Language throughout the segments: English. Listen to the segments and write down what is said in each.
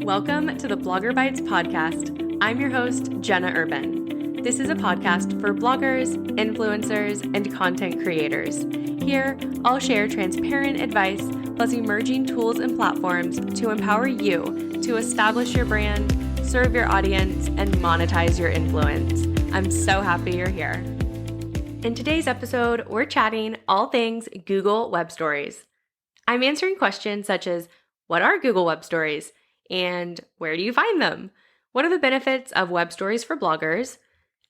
Welcome to the Bloggerbytes podcast. I'm your host, Jenna Urben. This is a podcast for bloggers, influencers, and content creators. Here, I'll share transparent advice plus emerging tools and platforms to empower you to establish your brand, serve your audience, and monetize your influence. I'm so happy you're here. In today's episode, we're chatting all things Google Web Stories. I'm answering questions such as, what are Google Web Stories? And where do you find them? What are the benefits of web stories for bloggers?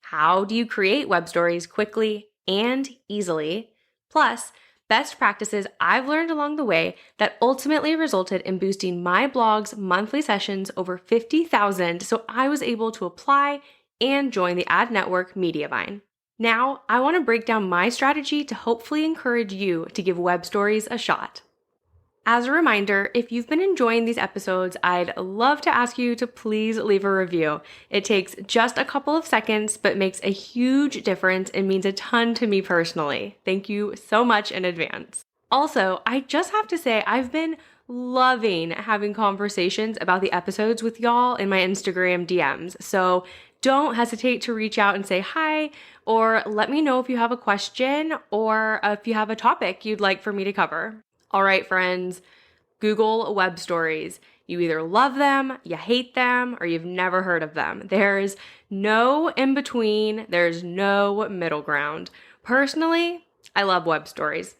How do you create web stories quickly and easily? Plus, best practices I've learned along the way that ultimately resulted in boosting my blog's monthly sessions over 50,000, so I was able to apply and join the ad network Mediavine. Now, I want to break down my strategy to hopefully encourage you to give web stories a shot. As a reminder, if you've been enjoying these episodes, I'd love to ask you to please leave a review. It takes just a couple of seconds, but makes a huge difference and means a ton to me personally. Thank you so much in advance. Also, I just have to say, I've been loving having conversations about the episodes with y'all in my Instagram DMs. So don't hesitate to reach out and say hi, or let me know if you have a question or if you have a topic you'd like for me to cover. All right, friends, Google Web Stories. You either love them, you hate them, or you've never heard of them. There's no in between. There's no middle ground. Personally, I love web stories.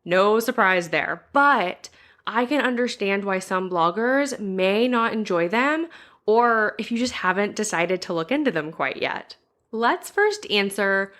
No surprise there. But I can understand why some bloggers may not enjoy them, or if you just haven't decided to look into them quite yet. Let's first answer,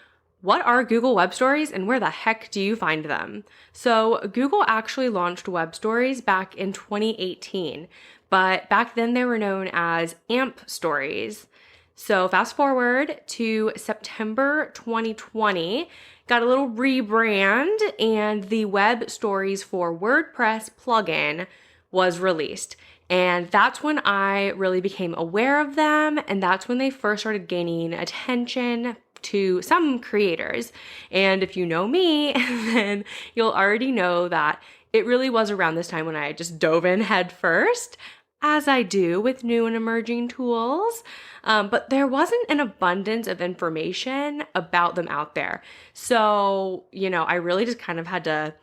what are Google Web Stories and where the heck do you find them? So Google actually launched Web Stories back in 2018, but back then they were known as AMP Stories. So fast forward to September 2020, got a little rebrand, and the Web Stories for WordPress Plugin was released. And that's when I really became aware of them, and that's when they first started gaining attention to some creators. And if you know me, then you'll already know that it really was around this time when I just dove in head first, as I do with new and emerging tools. But there wasn't an abundance of information about them out there. So, I really just kind of had to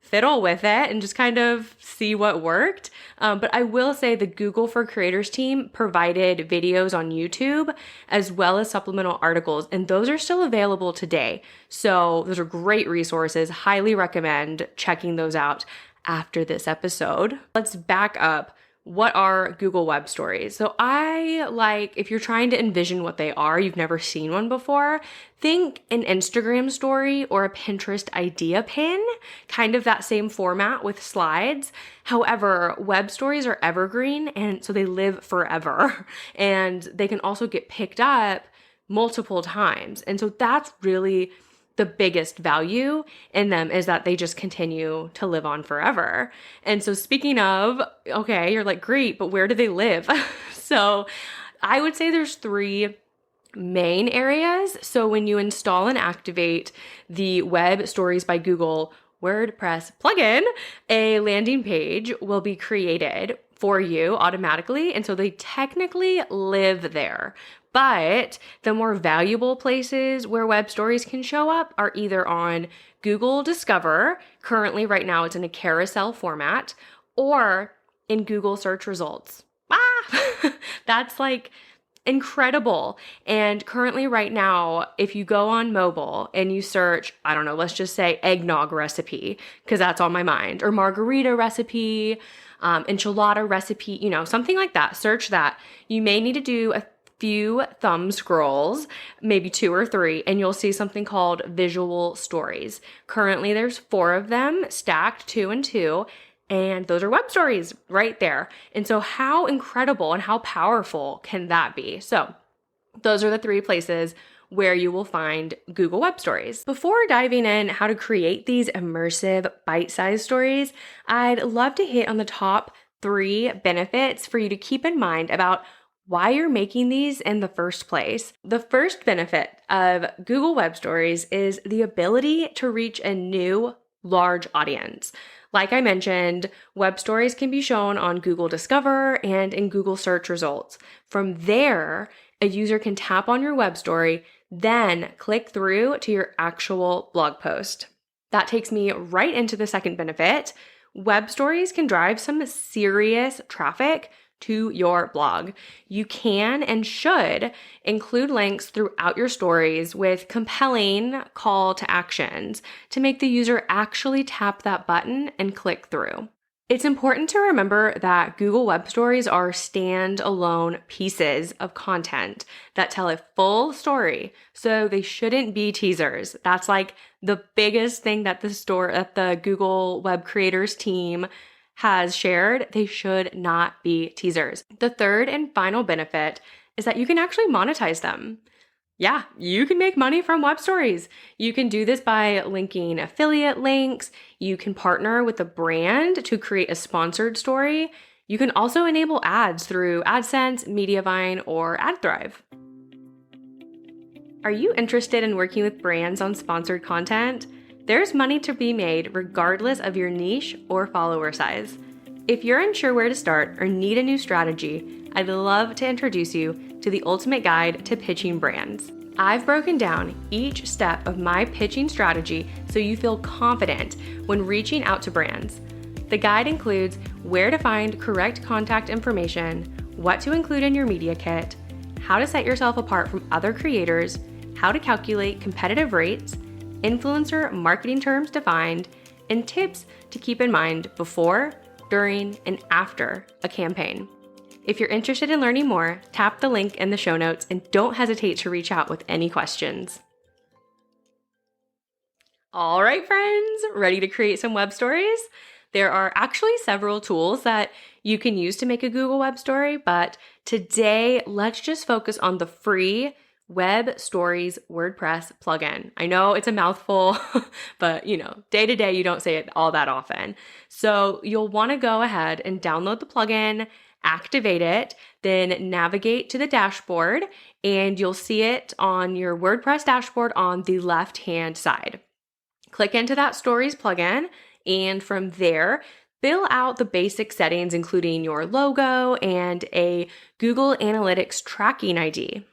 fiddle with it and just kind of see what worked. But I will say the Google for Creators team provided videos on YouTube as well as supplemental articles, and those are still available today. So those are great resources. Highly recommend checking those out after this episode. Let's back up. What are Google Web Stories? So if you're trying to envision what they are, you've never seen one before, think an Instagram story or a Pinterest idea pin, kind of that same format with slides. However, web stories are evergreen, and so they live forever. And they can also get picked up multiple times. And so that's really the biggest value in them, is that they just continue to live on forever. And so speaking of, okay, you're like, great, but where do they live? So I would say there's three main areas. So when you install and activate the Web Stories by Google WordPress plugin, a landing page will be created for you automatically. And so they technically live there. But the more valuable places where web stories can show up are either on Google Discover, currently right now it's in a carousel format, or in Google search results. That's like incredible. And currently right now, if you go on mobile and you search, let's just say eggnog recipe, because that's on my mind, or margarita recipe, enchilada recipe, something like that, search that. You may need to do a few thumb scrolls, maybe 2 or 3, and you'll see something called visual stories. Currently, there's 4 of them stacked 2 and 2, and those are web stories right there. And so how incredible and how powerful can that be? So those are the 3 places where you will find Google Web Stories. Before diving in how to create these immersive bite-sized stories, I'd love to hit on the top 3 benefits for you to keep in mind about why you're making these in the first place. The first benefit of Google Web Stories is the ability to reach a new large audience. Like I mentioned, web stories can be shown on Google Discover and in Google search results. From there, a user can tap on your web story, then click through to your actual blog post. That takes me right into the second benefit. Web stories can drive some serious traffic to your blog. You can and should include links throughout your stories with compelling call to actions to make the user actually tap that button and click through. It's important to remember that Google Web Stories are standalone pieces of content that tell a full story, so they shouldn't be teasers. That's like the biggest thing that the Google Web Creators team has shared. They should not be teasers. The third and final benefit is that you can actually monetize them. Yeah, you can make money from web stories. You can do this by linking affiliate links. You can partner with a brand to create a sponsored story. You can also enable ads through AdSense, Mediavine, or AdThrive. Are you interested in working with brands on sponsored content? There's money to be made regardless of your niche or follower size. If you're unsure where to start or need a new strategy, I'd love to introduce you to the ultimate guide to pitching brands. I've broken down each step of my pitching strategy so you feel confident when reaching out to brands. The guide includes where to find correct contact information, what to include in your media kit, how to set yourself apart from other creators, how to calculate competitive rates, influencer marketing terms defined, and tips to keep in mind before, during, and after a campaign. If you're interested in learning more, tap the link in the show notes and don't hesitate to reach out with any questions. All right, friends, ready to create some web stories? There are actually several tools that you can use to make a Google web story, but today let's just focus on the free Web Stories WordPress plugin. I know it's a mouthful, but day to day, you don't say it all that often. So you'll want to go ahead and download the plugin, activate it, then navigate to the dashboard, and you'll see it on your WordPress dashboard on the left-hand side. Click into that Stories plugin, and from there, fill out the basic settings, including your logo and a Google Analytics tracking ID.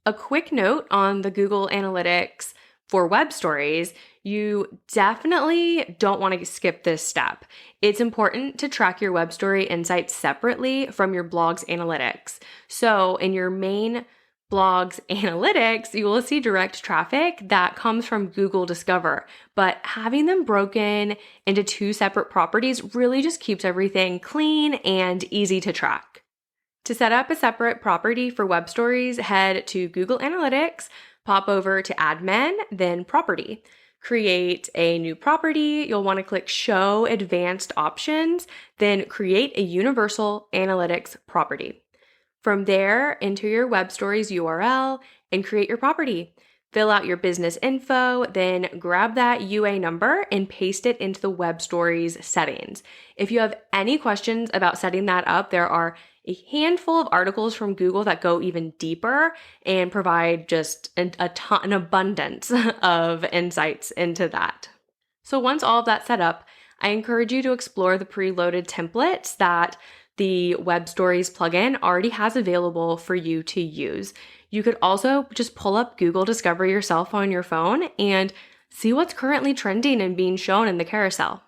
A quick note on the Google Analytics for web stories, you definitely don't want to skip this step. It's important to track your web story insights separately from your blog's analytics. So in your main blog's analytics, you will see direct traffic that comes from Google Discover, but having them broken into two separate properties really just keeps everything clean and easy to track. To set up a separate property for web stories, head to Google Analytics, pop over to Admin, then Property. Create a new property. You'll want to click Show Advanced Options, then create a Universal Analytics property. From there, enter your web stories URL and create your property. Fill out your business info, then grab that UA number and paste it into the web stories settings. If you have any questions about setting that up, there are a handful of articles from Google that go even deeper and provide just an abundance of insights into that. So once all of that's set up, I encourage you to explore the preloaded templates that the Web Stories plugin already has available for you to use. You could also just pull up Google Discover yourself on your phone and see what's currently trending and being shown in the carousel.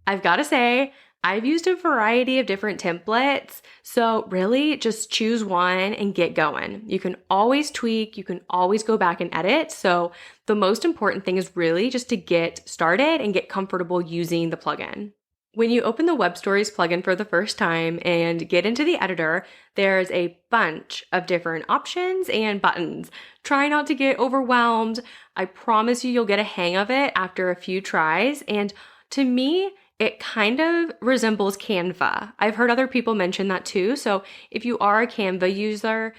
I've got to say, I've used a variety of different templates, so really just choose one and get going. You can always tweak, you can always go back and edit, so the most important thing is really just to get started and get comfortable using the plugin. When you open the Web Stories plugin for the first time and get into the editor, there's a bunch of different options and buttons. Try not to get overwhelmed. I promise you'll get a hang of it after a few tries, and to me, it kind of resembles Canva. I've heard other people mention that too. So if you are a Canva user,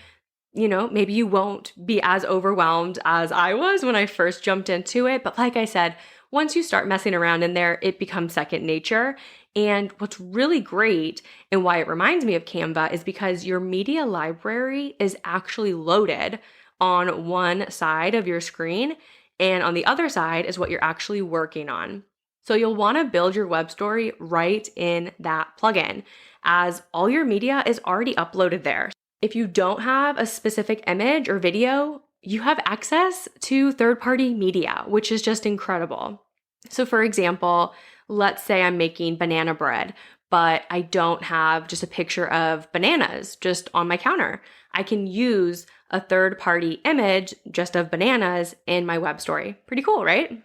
maybe you won't be as overwhelmed as I was when I first jumped into it. But like I said, once you start messing around in there, it becomes second nature. And what's really great and why it reminds me of Canva is because your media library is actually loaded on one side of your screen, and on the other side is what you're actually working on. So you'll want to build your web story right in that plugin, as all your media is already uploaded there. If you don't have a specific image or video, you have access to third-party media, which is just incredible. So for example, let's say I'm making banana bread, but I don't have just a picture of bananas just on my counter. I can use a third-party image just of bananas in my web story. Pretty cool, right?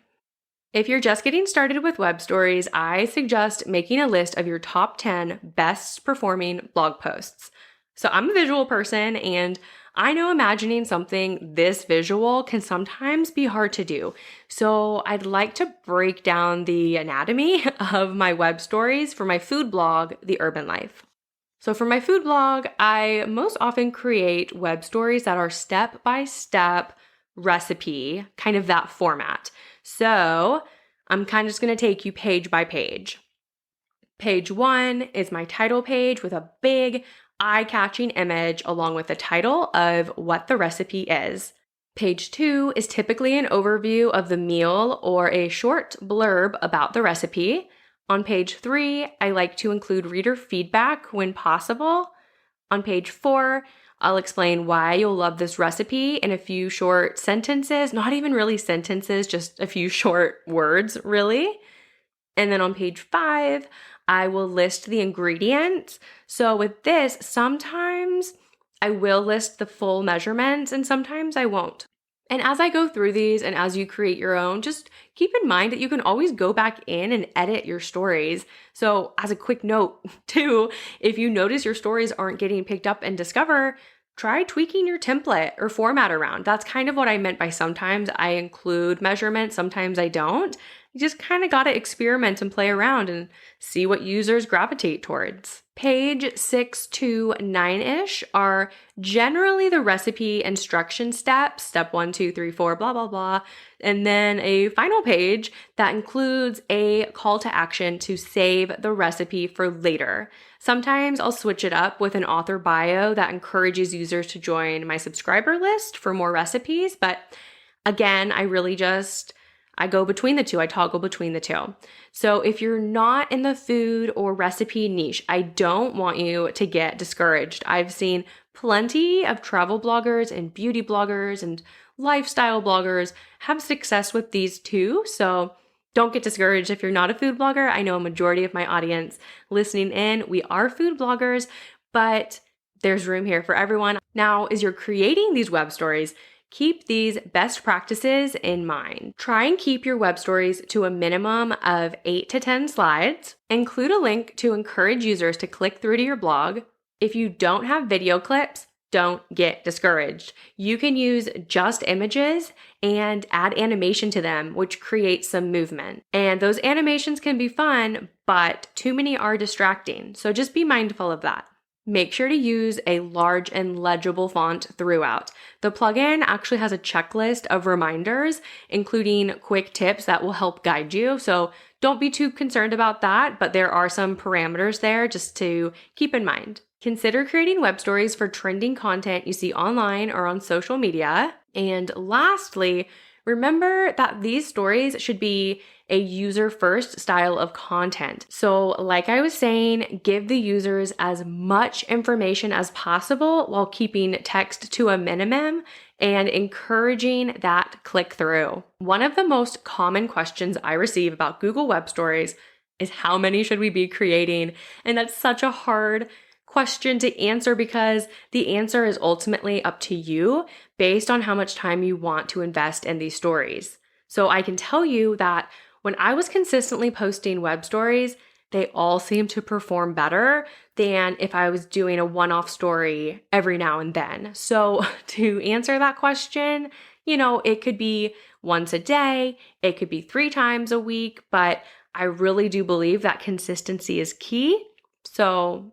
If you're just getting started with web stories, I suggest making a list of your top 10 best performing blog posts. So I'm a visual person, and I know imagining something this visual can sometimes be hard to do. So I'd like to break down the anatomy of my web stories for my food blog, The Urban Life. So for my food blog, I most often create web stories that are step-by-step recipe, kind of that format. So I'm kind of just going to take you page by page. Page 1 is my title page with a big eye-catching image along with the title of what the recipe is. Page 2 is typically an overview of the meal or a short blurb about the recipe. On page 3, I like to include reader feedback when possible. On page 4, I'll explain why you'll love this recipe in a few short sentences, not even really sentences, just a few short words, really. And then on page 5, I will list the ingredients. So with this, sometimes I will list the full measurements and sometimes I won't. And as I go through these and as you create your own, just keep in mind that you can always go back in and edit your stories. So as a quick note too, if you notice your stories aren't getting picked up and discover, try tweaking your template or format around. That's kind of what I meant by sometimes I include measurements, sometimes I don't. You just kind of got to experiment and play around and see what users gravitate towards. Page 6 to 9-ish are generally the recipe instruction steps, step 1, 2, 3, 4, blah, blah, blah. And then a final page that includes a call to action to save the recipe for later. Sometimes I'll switch it up with an author bio that encourages users to join my subscriber list for more recipes. But again, I go between the two. I toggle between the two. So if you're not in the food or recipe niche, I don't want you to get discouraged. I've seen plenty of travel bloggers and beauty bloggers and lifestyle bloggers have success with these too. So don't get discouraged if you're not a food blogger. I know a majority of my audience listening in, we are food bloggers, but there's room here for everyone. Now, as you're creating these web stories, keep these best practices in mind. Try and keep your web stories to a minimum of 8 to 10 slides. Include a link to encourage users to click through to your blog. If you don't have video clips, don't get discouraged. You can use just images and add animation to them, which creates some movement. And those animations can be fun, but too many are distracting. So just be mindful of that. Make sure to use a large and legible font throughout. The plugin actually has a checklist of reminders, including quick tips that will help guide you. So don't be too concerned about that, but there are some parameters there just to keep in mind. Consider creating web stories for trending content you see online or on social media. And lastly, remember that these stories should be a user-first style of content. So like I was saying, give the users as much information as possible while keeping text to a minimum and encouraging that click-through. One of the most common questions I receive about Google Web Stories is how many should we be creating? And that's such a hard question to answer because the answer is ultimately up to you based on how much time you want to invest in these stories. So I can tell you that when I was consistently posting web stories, they all seemed to perform better than if I was doing a one-off story every now and then. So to answer that question, it could be once a day, it could be 3 times a week, but I really do believe that consistency is key. So,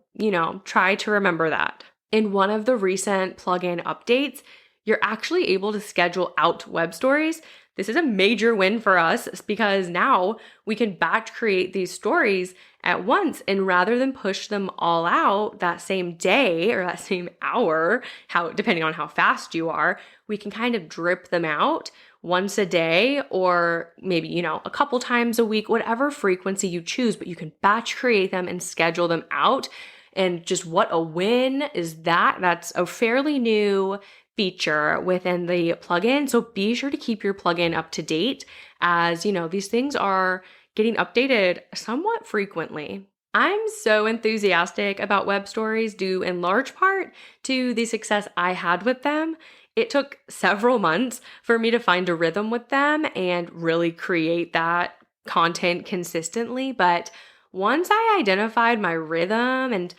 try to remember that. In one of the recent plugin updates, you're actually able to schedule out web stories. This is a major win for us because now we can batch create these stories at once, and rather than push them all out that same day or that same hour, depending on how fast you are, we can kind of drip them out once a day or maybe, a couple times a week, whatever frequency you choose, but you can batch create them and schedule them out. And just what a win is that? That's a fairly new feature within the plugin. So be sure to keep your plugin up to date as, these things are getting updated somewhat frequently. I'm so enthusiastic about web stories due in large part to the success I had with them. It took several months for me to find a rhythm with them and really create that content consistently. But once I identified my rhythm and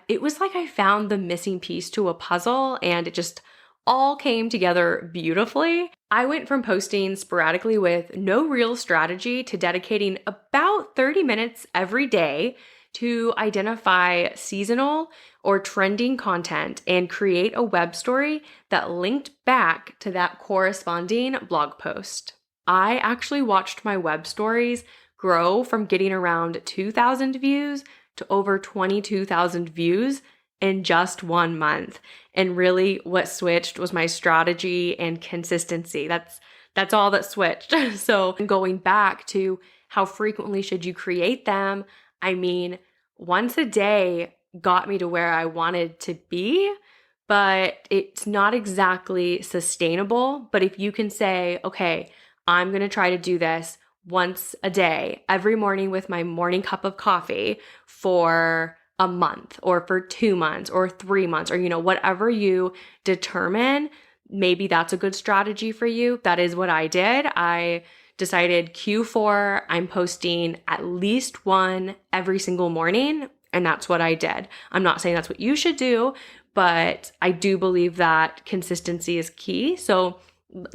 it was like I found the missing piece to a puzzle and it just all came together beautifully. I went from posting sporadically with no real strategy to dedicating about 30 minutes every day to identify seasonal or trending content and create a web story that linked back to that corresponding blog post. I actually watched my web stories grow from getting around 2,000 views to over 22,000 views in just 1 month. And really what switched was my strategy and consistency. That's all that switched. So going back to how frequently should you create them? I mean, once a day got me to where I wanted to be, but it's not exactly sustainable. But if you can say, okay, I'm going to try to do this once a day, every morning with my morning cup of coffee for a month or for 2 months or 3 months or, whatever you determine, maybe that's a good strategy for you. That is what I did. I decided Q4, I'm posting at least one every single morning. And that's what I did. I'm not saying that's what you should do, but I do believe that consistency is key. So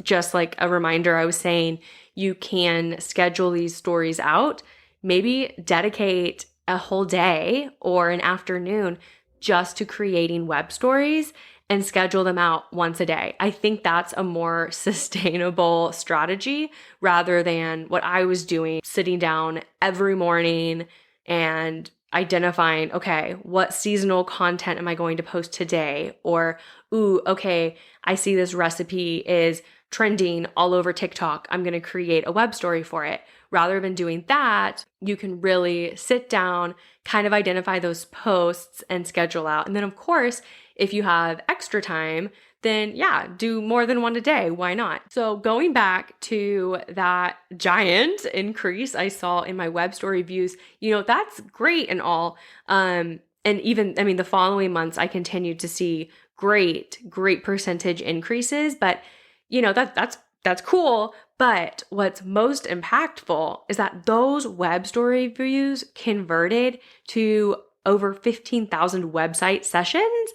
just like a reminder, I was saying you can schedule these stories out, maybe dedicate a whole day or an afternoon just to creating web stories and schedule them out once a day. I think that's a more sustainable strategy rather than what I was doing, sitting down every morning and identifying, okay, what seasonal content am I going to post today? Or, okay, I see this recipe is trending all over TikTok. I'm going to create a web story for it. Rather than doing that, you can really sit down, kind of identify those posts and schedule out. And then of course, if you have extra time, then do more than one a day. Why not? So going back to that giant increase I saw in my web story views, that's great and all. And even, the following months, I continued to see great percentage increases, but that's cool. But what's most impactful is that those web story views converted to over 15,000 website sessions.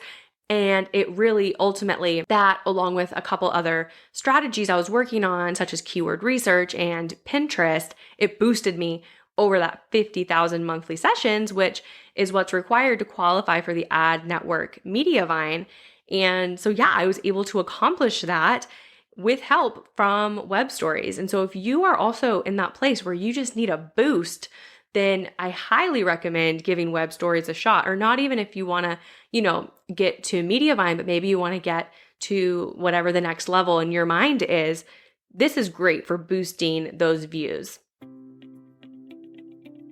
And it really ultimately, that along with a couple other strategies I was working on, such as keyword research and Pinterest, it boosted me over that 50,000 monthly sessions, which is what's required to qualify for the ad network Mediavine. And so, I was able to accomplish that with help from web stories. And so if you are also in that place where you just need a boost, then I highly recommend giving web stories a shot. Or not even if you want to, get to Mediavine, but maybe you want to get to whatever the next level in your mind is. This is great for boosting those views.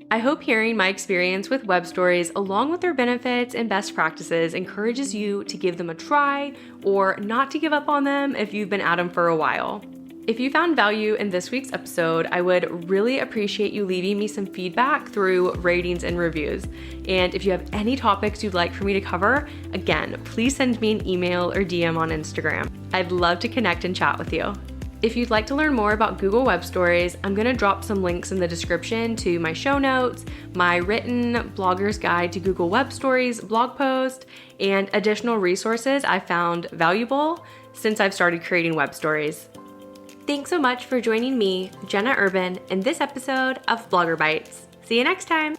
I hope hearing my experience with web stories along with their benefits and best practices encourages you to give them a try or not to give up on them if you've been at them for a while. If you found value in this week's episode, I would really appreciate you leaving me some feedback through ratings and reviews. And if you have any topics you'd like for me to cover, again, please send me an email or DM on Instagram. I'd love to connect and chat with you. If you'd like to learn more about Google Web Stories, I'm going to drop some links in the description to my show notes, my written Blogger's Guide to Google Web Stories blog post, and additional resources I found valuable since I've started creating web stories. Thanks so much for joining me, Jenna Urben, in this episode of Bloggerbytes. See you next time.